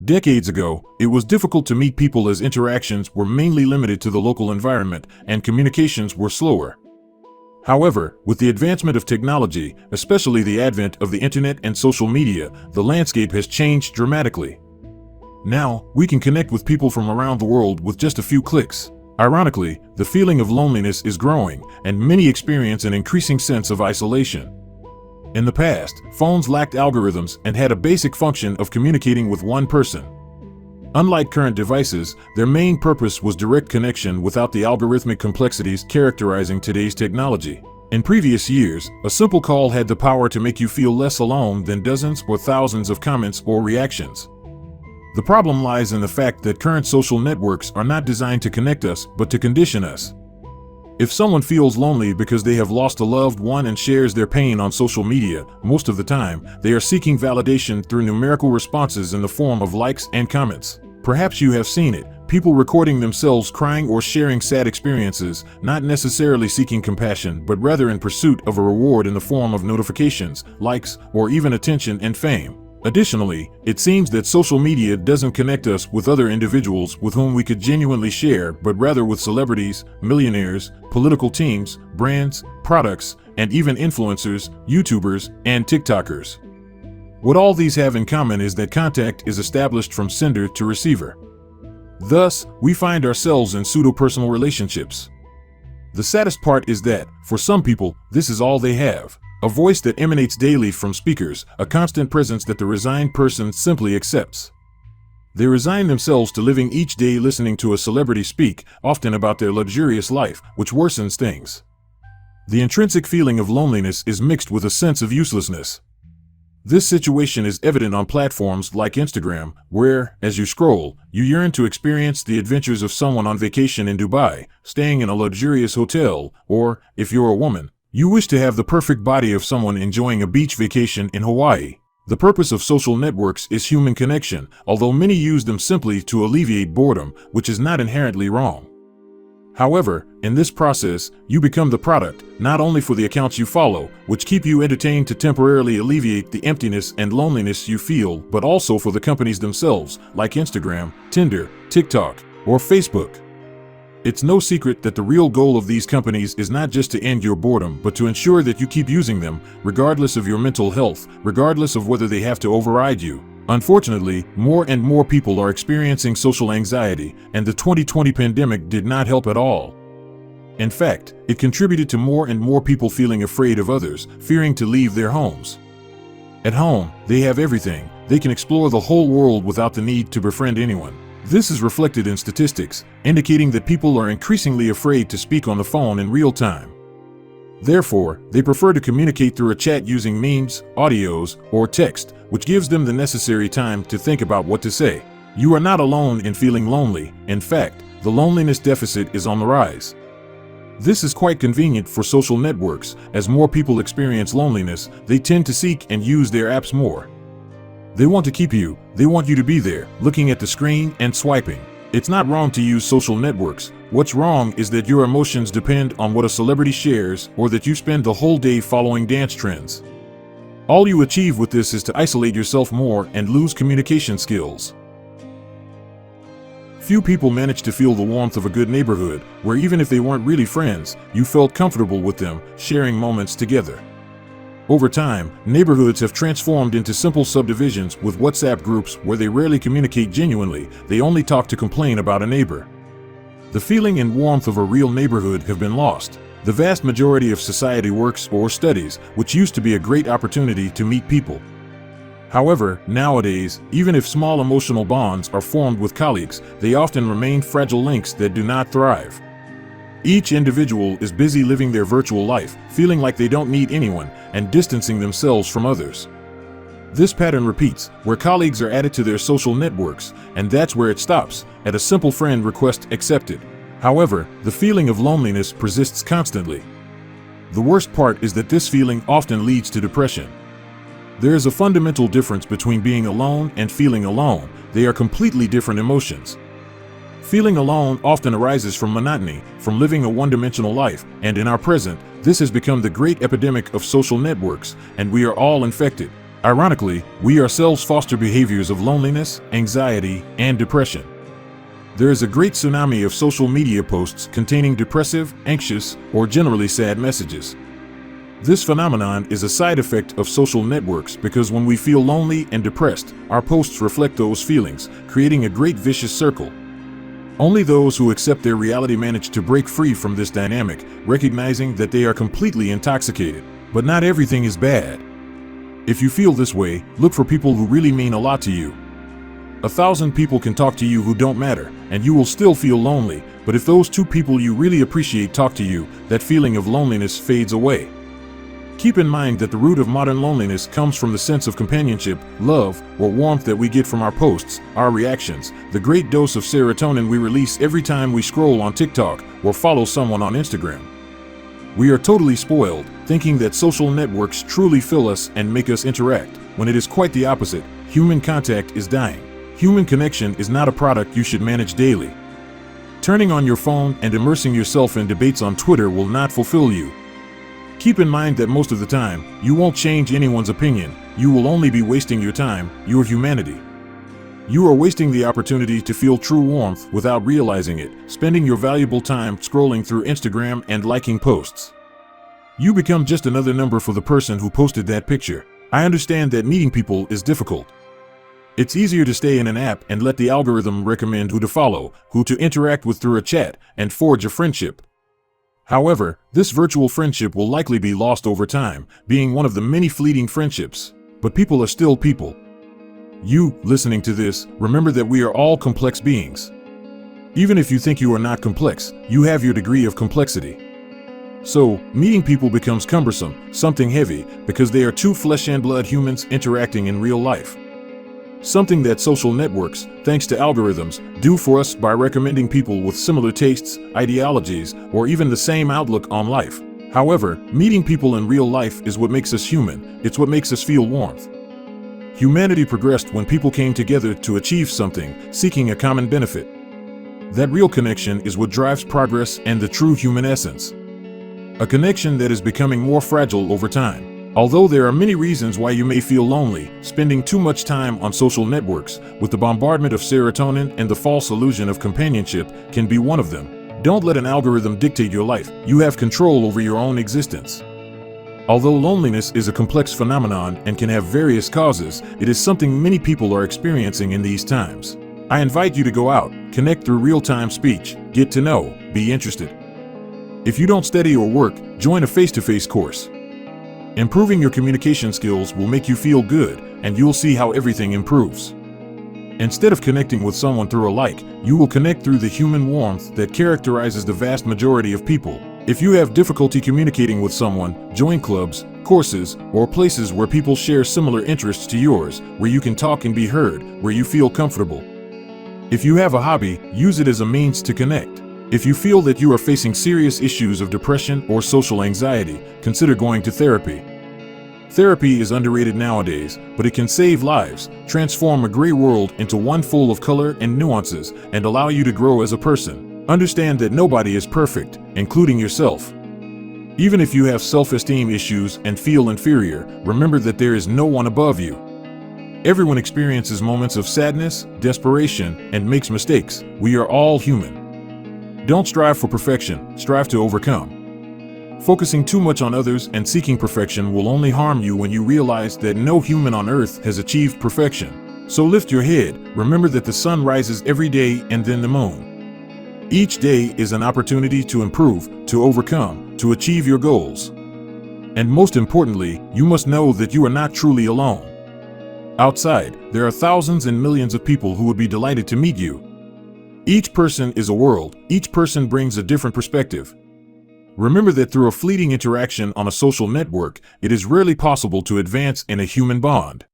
Decades ago, it was difficult to meet people as interactions were mainly limited to the local environment and communications were slower. However, with the advancement of technology, especially the advent of the internet and social media, the landscape has changed dramatically. Now, we can connect with people from around the world with just a few clicks. Ironically, the feeling of loneliness is growing, and many experience an increasing sense of isolation. In the past, phones lacked algorithms and had a basic function of communicating with one person. Unlike current devices, their main purpose was direct connection without the algorithmic complexities characterizing today's technology. In previous years, a simple call had the power to make you feel less alone than dozens or thousands of comments or reactions. The problem lies in the fact that current social networks are not designed to connect us, but to condition us. If someone feels lonely because they have lost a loved one and shares their pain on social media, most of the time, they are seeking validation through numerical responses in the form of likes and comments. Perhaps you have seen it, people recording themselves crying or sharing sad experiences, not necessarily seeking compassion, but rather in pursuit of a reward in the form of notifications, likes, or even attention and fame. Additionally, it seems that social media doesn't connect us with other individuals with whom we could genuinely share, but rather with celebrities, millionaires, political teams, brands, products, and even influencers, YouTubers, and TikTokers. What all these have in common is that contact is established from sender to receiver. Thus, we find ourselves in pseudo-personal relationships. The saddest part is that, for some people, this is all they have. A voice that emanates daily from speakers, a constant presence that the resigned person simply accepts. They resign themselves to living each day listening to a celebrity speak, often about their luxurious life, which worsens things. The intrinsic feeling of loneliness is mixed with a sense of uselessness. This situation is evident on platforms like Instagram, where, as you scroll, you yearn to experience the adventures of someone on vacation in Dubai, staying in a luxurious hotel, or, if you're a woman, you wish to have the perfect body of someone enjoying a beach vacation in Hawaii. The purpose of social networks is human connection, although many use them simply to alleviate boredom, which is not inherently wrong. However, in this process, you become the product, not only for the accounts you follow, which keep you entertained to temporarily alleviate the emptiness and loneliness you feel, but also for the companies themselves, like Instagram, Tinder, TikTok, or Facebook. It's no secret that the real goal of these companies is not just to end your boredom, but to ensure that you keep using them, regardless of your mental health, regardless of whether they have to override you. Unfortunately, more and more people are experiencing social anxiety, and the 2020 pandemic did not help at all. In fact, it contributed to more and more people feeling afraid of others, fearing to leave their homes. At home, they have everything. They can explore the whole world without the need to befriend anyone. This is reflected in statistics, indicating that people are increasingly afraid to speak on the phone in real time. Therefore, they prefer to communicate through a chat using memes, audios, or text, which gives them the necessary time to think about what to say. You are not alone in feeling lonely. In fact, the loneliness deficit is on the rise. This is quite convenient for social networks. As more people experience loneliness, they tend to seek and use their apps more. They want to keep you, they want you to be there, looking at the screen and swiping. It's not wrong to use social networks. What's wrong is that your emotions depend on what a celebrity shares or that you spend the whole day following dance trends. All you achieve with this is to isolate yourself more and lose communication skills. Few people manage to feel the warmth of a good neighborhood, where even if they weren't really friends, you felt comfortable with them, sharing moments together. Over time, neighborhoods have transformed into simple subdivisions with WhatsApp groups where they rarely communicate genuinely, they only talk to complain about a neighbor. The feeling and warmth of a real neighborhood have been lost. The vast majority of society works or studies, which used to be a great opportunity to meet people. However, nowadays, even if small emotional bonds are formed with colleagues, they often remain fragile links that do not thrive. Each individual is busy living their virtual life, feeling like they don't need anyone, and distancing themselves from others. This pattern repeats, where colleagues are added to their social networks, and that's where it stops, at a simple friend request accepted. However, the feeling of loneliness persists constantly. The worst part is that this feeling often leads to depression. There is a fundamental difference between being alone and feeling alone. They are completely different emotions. Feeling alone often arises from monotony, from living a one-dimensional life, and in our present, this has become the great epidemic of social networks, and we are all infected. Ironically, we ourselves foster behaviors of loneliness, anxiety, and depression. There is a great tsunami of social media posts containing depressive, anxious, or generally sad messages. This phenomenon is a side effect of social networks because when we feel lonely and depressed, our posts reflect those feelings, creating a great vicious circle. Only those who accept their reality manage to break free from this dynamic, recognizing that they are completely intoxicated. But not everything is bad. If you feel this way, look for people who really mean a lot to you. 1,000 people can talk to you who don't matter, and you will still feel lonely, but if those 2 people you really appreciate talk to you, that feeling of loneliness fades away. Keep in mind that the root of modern loneliness comes from the sense of companionship, love, or warmth that we get from our posts, our reactions, the great dose of serotonin we release every time we scroll on TikTok or follow someone on Instagram. We are totally spoiled, thinking that social networks truly fill us and make us interact, when it is quite the opposite. Human contact is dying. Human connection is not a product you should manage daily. Turning on your phone and immersing yourself in debates on Twitter will not fulfill you. Keep in mind that most of the time, you won't change anyone's opinion. You will only be wasting your time, your humanity. You are wasting the opportunity to feel true warmth without realizing it, spending your valuable time scrolling through Instagram and liking posts. You become just another number for the person who posted that picture. I understand that meeting people is difficult. It's easier to stay in an app and let the algorithm recommend who to follow, who to interact with through a chat, and forge a friendship. However, this virtual friendship will likely be lost over time, being one of the many fleeting friendships. But people are still people. You, listening to this, remember that we are all complex beings. Even if you think you are not complex, you have your degree of complexity. So, meeting people becomes cumbersome, something heavy, because they are 2 flesh and blood humans interacting in real life. Something that social networks, thanks to algorithms, do for us by recommending people with similar tastes, ideologies, or even the same outlook on life. However, meeting people in real life is what makes us human. It's what makes us feel warmth. Humanity progressed when people came together to achieve something, seeking a common benefit. That real connection is what drives progress and the true human essence. A connection that is becoming more fragile over time. Although there are many reasons why you may feel lonely, spending too much time on social networks, with the bombardment of serotonin and the false illusion of companionship, can be one of them. Don't let an algorithm dictate your life. You have control over your own existence. Although loneliness is a complex phenomenon and can have various causes, it is something many people are experiencing in these times. I invite you to go out, connect through real-time speech, get to know, be interested. If you don't study or work, join a face-to-face course. Improving your communication skills will make you feel good, and you'll see how everything improves. Instead of connecting with someone through a like, you will connect through the human warmth that characterizes the vast majority of people. If you have difficulty communicating with someone, join clubs, courses, or places where people share similar interests to yours, where you can talk and be heard, where you feel comfortable. If you have a hobby, use it as a means to connect. If you feel that you are facing serious issues of depression or social anxiety, consider going to therapy. Therapy is underrated nowadays, but it can save lives, transform a gray world into one full of color and nuances, and allow you to grow as a person. Understand that nobody is perfect, including yourself. Even if you have self-esteem issues and feel inferior, remember that there is no one above you. Everyone experiences moments of sadness, desperation, and makes mistakes. We are all human. Don't strive for perfection, strive to overcome. Focusing too much on others and seeking perfection will only harm you when you realize that no human on earth has achieved perfection. So lift your head, remember that the sun rises every day and then the moon. Each day is an opportunity to improve, to overcome, to achieve your goals. And most importantly, you must know that you are not truly alone. Outside, there are thousands and millions of people who would be delighted to meet you. Each person is a world, each person brings a different perspective. Remember that through a fleeting interaction on a social network, it is rarely possible to advance in a human bond.